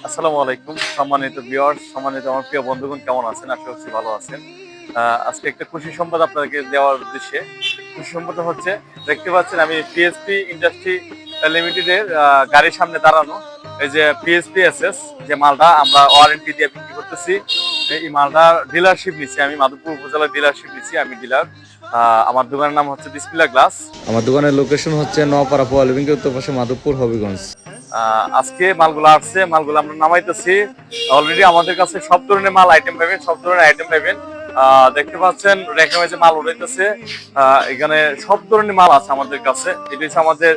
আসসালামু আলাইকুম সম্মানিত ভিউয়ার্স, সম্মানিত আমার প্রিয় বন্ধুগণ, কেমন আছেন? আশা করছি ভালো আছেন। আজকে একটা খুশি সংবাদ আপনাদেরকে দেওয়ার উদ্দেশ্যে। খুশি সংবাদটা হচ্ছে, দেখতে পাচ্ছেন আমি পিএসপি ইন্ডাস্ট্রি লিমিটেডের গাড়ির সামনে দাঁড়ানো। এই যে পিএসপি এসএস যে মালটা আমরা ওয়ারেন্টি দিয়ে বিক্রি করতেছি, এই মালটা ডিলারশিপ নিচ্ছি আমি, মাধবপুর উপজেলার ডিলারশিপ নিচ্ছি, আমি ডিলার। আমার দোকানের নাম হচ্ছে বিসমিল্লাহ গ্লাস। আমার দোকানের লোকেশন হচ্ছে নোয়াপাড়া পোয়ালিবিঙ্গি উত্তর পাশে মাধবপুর হবিগঞ্জ। আজকে মালগুলো আসছে, মালগুলো আমরা নামাইতেছি। অলরেডি আমাদের কাছে সব ধরনের মাল আইটেম পাবেন, সব ধরনের আইটেম পাবেন। দেখতে পাচ্ছেন রেখে মেঝে মাল উঠাইতেছে। এখানে সব ধরনের মাল আছে আমাদের কাছে। এটা হচ্ছে আমাদের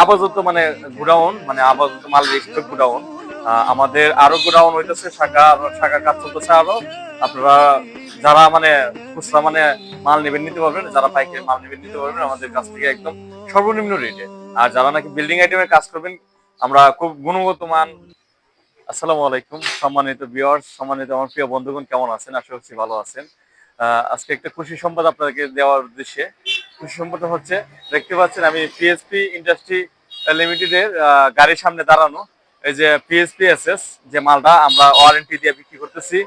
আপাতত মানে গুডাউন, মানে আপাতত মাল স্টক গুডাউন। আমাদের আরো গুডাউন হইতেছে, শাখা শাখা কাজ চলতেছে আরো। আপনারা যারা মানে খুচরা মানে মাল নেবেন নিতে পারবেন, যারা পাইকারি মাল নেবেন নিতে পারবেন আমাদের কাছ থেকে একদম সর্বনিম্ন রেটে। আর যারা নাকি বিল্ডিং আইটেমের কাজ করবেন, আমরা খুব গুণগত মান। আসসালামু আলাইকুম সম্মানিত ভিউয়ার্স, সম্মানিত আমার প্রিয় বন্ধুগণ, কেমন আছেন? আশা করছি ভালো আছেন। আজকে একটা খুশি সংবাদ আপনাদেরকে দেওয়ার উদ্দেশ্যে। খুশি সংবাদটা হচ্ছে, দেখতে পাচ্ছেন আমি পিএসপি ইন্ডাস্ট্রি লিমিটেডের গাড়ির সামনে দাঁড়ানো। এই যে পিএসপি এসএস যে মালটা আমরা ওয়ারেন্টি দিয়ে বিক্রি করতেছি,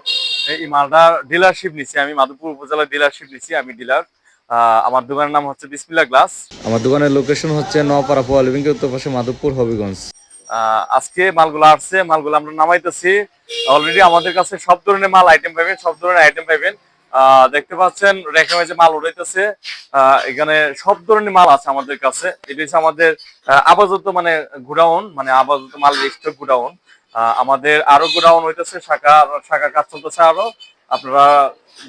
এই মালটা ডিলারশিপ নিচ্ছি আমি, মাধবপুর উপজেলার ডিলারশিপ নিচ্ছি, আমি ডিলার। আমার দোকানের নাম হচ্ছে বিসমিল্লাহ গ্লাস। আমার দোকানের লোকেশন হচ্ছে নোয়াপাড়া পোয়ালিবিঙ্গি উত্তর পাশে মাধবপুর হবিগঞ্জ। আজকে মালগুলো আসছে, মালগুলো আমরা নামাইতেছি। অলরেডি আমাদের কাছে সব ধরনের মাল আইটেম পাবেন, সব ধরনের আইটেম পাবেন। দেখতে পাচ্ছেন রেখে মেঝে মাল উঠাইতেছে। এখানে সব ধরনের মাল আছে আমাদের কাছে। এটা হচ্ছে আমাদের আপাতত মানে গুডাউন, মানে আপাতত মাল স্টক গুডাউন। আমাদের আরো গুডাউন হইতেছে, শাখা শাখা কাজ চলতেছে আরো। আপনারা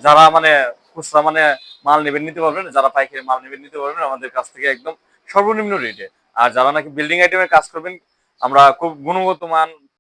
যারা মানে খুচরা মানে মাল নেবেন নিতে পারবেন, যারা পাইকারি মাল নেবেন নিতে পারবেন আমাদের কাছ থেকে একদম সর্বনিম্ন রেটে। আর যারা নাকি বিল্ডিং আইটেমের কাজ করবেন, আমরা খুব গুণগত মান